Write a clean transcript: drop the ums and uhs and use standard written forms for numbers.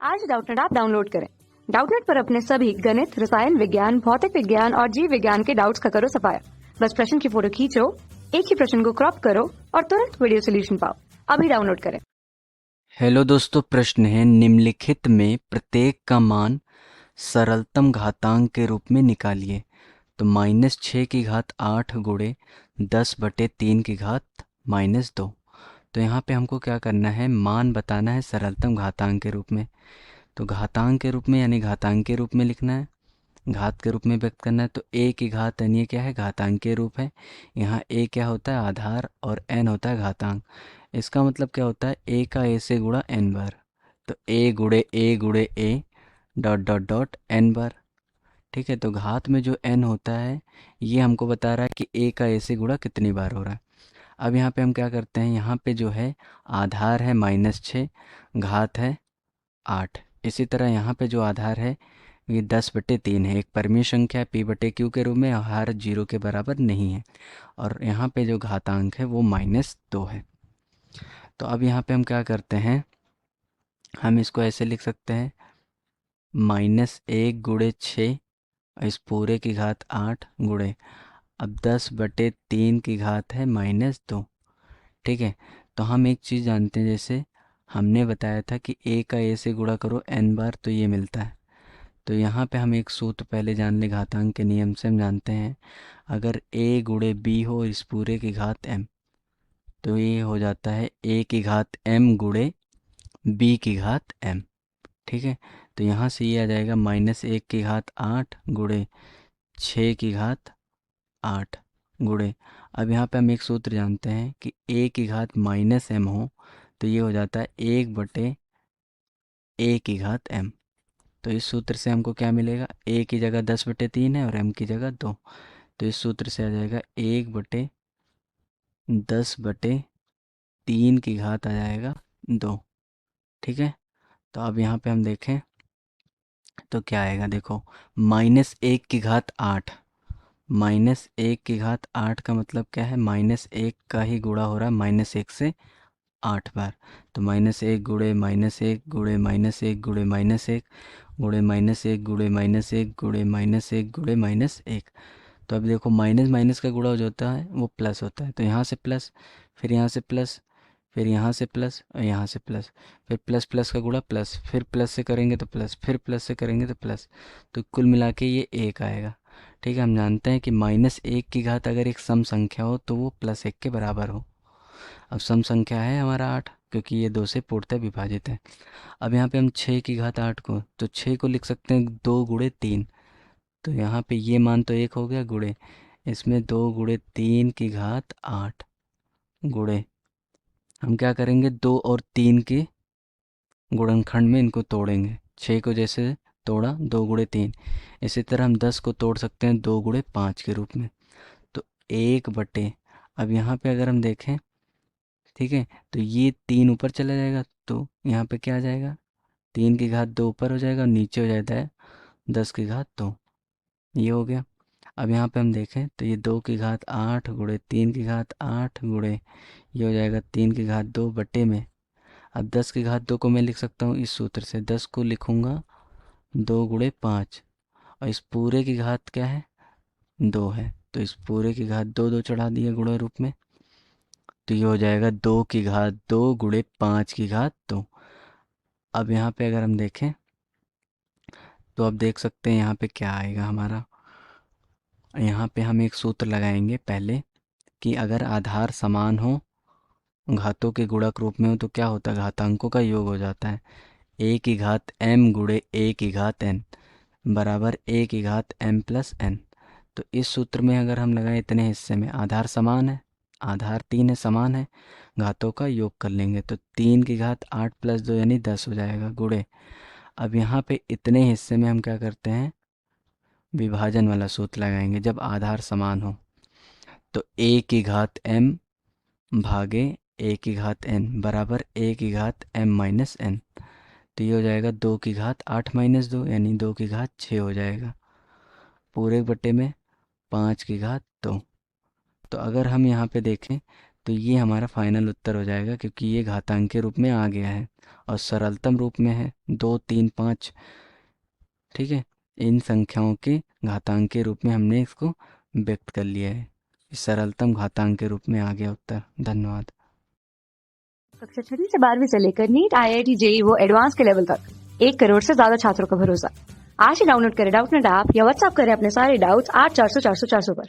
आज Doubtnut app download करें। Doubtnut पर अपने सभी गणित, रसायन विज्ञान, भौतिक विज्ञान और जीव विज्ञान के डाउट्स का करो सफाया। बस प्रश्न की फोटो खींचो, एक ही प्रश्न को क्रॉप करो और तुरंत वीडियो सोल्यूशन पाओ। अभी डाउनलोड करें। हेलो दोस्तों, प्रश्न है निम्नलिखित में प्रत्येक का मान सरलतम घातांक के रूप में निकालिए। तो -6⁸ गुणे 10/3⁻²। तो यहाँ पे हमको क्या करना है, मान बताना है सरलतम घातांक के रूप में। तो घातांक के रूप में यानी घातांक के रूप में लिखना है, घात के रूप में व्यक्त करना है। तो a की घात n ये क्या है, घातांक के रूप है। यहाँ a क्या होता है, आधार, और n होता है घातांक। इसका मतलब क्या होता है, a का a से गुणा n बार। तो a गुणे a dot dot dot n बार। ठीक है, तो घात में जो n होता है ये हमको बता रहा है कि a का a से गुणा कितनी बार हो रहा है। अब यहाँ पे हम क्या करते हैं, यहाँ पे जो है आधार है -6, घात है 8। इसी तरह यहाँ पे जो आधार है ये 10/3 है, एक परिमेय संख्या है p/q के रूप में, हर 0 के बराबर नहीं है। और यहाँ पे जो घातांक है वो -2 है। तो अब यहाँ पे हम क्या करते हैं, हम इसको ऐसे लिख सकते हैं, -1 × 6 इस पूरे की घात 8 गुणे, अब 10/3 की घात है -2। ठीक है, तो हम एक चीज़ जानते हैं, जैसे हमने बताया था कि a का a से गुणा करो n बार तो ये मिलता है। तो यहाँ पे हम एक सूत्र पहले जान ले, घातांक के नियम से हम जानते हैं, अगर a गुणे b हो इस पूरे की घात m, तो ये हो जाता है a की घात m गुणे b की घात m। ठीक है, तो यहाँ से ये आ जाएगा -1 की घात 8 गुणे 6 की घात 8 गुणे, अब यहाँ पे हम एक सूत्र जानते हैं कि a की घात -m हो तो ये हो जाता है 1/a की घात m। तो इस सूत्र से हमको क्या मिलेगा, a की जगह 10/3 है और m की जगह 2। तो इस सूत्र से आ जाएगा 1/10/3 की घात आ जाएगा 2। ठीक है, तो अब यहाँ पे हम देखें तो क्या आएगा, देखो -1 की घात 8, -1 की घात 8 का मतलब क्या है, -1 का ही गुणा हो रहा है -1 से 8 बार। तो -1 गुणे -1 गुणे -1 गुणे -1 गुणे -1 गुणे -1 गुणे -1 गुणे -1। तो अब देखो माइनस माइनस का गुणा जो होता है वो प्लस होता है, तो यहाँ से प्लस, फिर यहाँ से प्लस, फिर यहाँ से प्लस और यहाँ से प्लस, फिर प्लस प्लस का गुणा प्लस, फिर प्लस से करेंगे तो प्लस, फिर प्लस से करेंगे तो प्लस। तो कुल मिला के ये 1 आएगा। ठीक है, हम जानते हैं कि -1 की घात अगर एक सम संख्या हो तो वो +1 के बराबर हो। अब सम संख्या है हमारा 8, क्योंकि ये 2 से पूर्णतः विभाजित है। अब यहाँ पे हम 6 की घात 8 को, तो 6 को लिख सकते हैं 2 गुणे 3। तो यहाँ पे ये मान तो 1 हो गया गुणे, इसमें 2 गुणे 3 की घात 8 गुणे, हम क्या करेंगे 2 और 3 के गुणनखंड में इनको तोड़ेंगे। 6 को जैसे तोड़ा 2 गुणे 3, इसी तरह हम 10 को तोड़ सकते हैं 2 गुणे 5 के रूप में। तो 1/, अब यहाँ पे अगर हम देखें, ठीक है, तो ये 3 ऊपर चला जाएगा तो यहाँ पे क्या आ जाएगा, 3 की घात 2 ऊपर हो जाएगा और नीचे हो जाता है 10 की घात 2। ये हो गया। अब यहाँ पे हम देखें तो ये 2 की घात 8 गुणे 3 की घात 8 गुणे, ये हो जाएगा 3 की घात 2 में। अब 10 की घात 2 को मैं लिख सकता हूँ इस सूत्र से, 10 को लिखूँगा 2 गुणे 5, और इस पूरे की घात क्या है, 2 है, तो इस पूरे की घात 2 2 चढ़ा दिए गुणे रूप में। तो ये हो जाएगा 2 की घात 2 गुणे 5 की घात 2। अब यहाँ पे अगर हम देखें तो अब देख सकते हैं यहाँ पे क्या आएगा हमारा, यहाँ पे हम एक सूत्र लगाएंगे पहले कि अगर आधार समान हो, घातों के गुणक रूप में हो, तो क्या होता है, घातांकों का योग हो जाता है। a की घात m गुणे a की घात n बराबर a की घात m+n। तो इस सूत्र में अगर हम लगाएं इतने हिस्से में, आधार समान है, आधार 3 है, समान है, घातों का योग कर लेंगे तो 3 की घात 8 + 2 यानी 10 हो जाएगा गुणे। अब यहाँ पे इतने हिस्से में हम क्या करते हैं, विभाजन वाला सूत्र लगाएंगे जब आधार समान हो। तो a की घात m भागे a की घात n बराबर a की घात m-n। तो ये हो जाएगा 2 की घात 8 - 2 यानी 2 की घात 6 हो जाएगा, पूरे बटे में 5 की घात 2। तो अगर हम यहाँ पे देखें तो ये हमारा फाइनल उत्तर हो जाएगा, क्योंकि ये घातांक के रूप में आ गया है और सरलतम रूप में है 2, 3, 5। ठीक है, इन संख्याओं के घातांक के रूप में हमने इसको व्यक्त कर लिया है। सरलतम घातांक के रूप में आ गया उत्तर। धन्यवाद। कक्षा 6वीं से 12वीं से लेकर नीट, IIT, JEE वो एडवांस के लेवल तक 1 करोड़ से ज्यादा छात्रों का भरोसा। आज ही डाउनलोड करें डाउटनेट ऐप या व्हाट्सएप करें अपने सारे डाउट्स 8400 400 400 पर।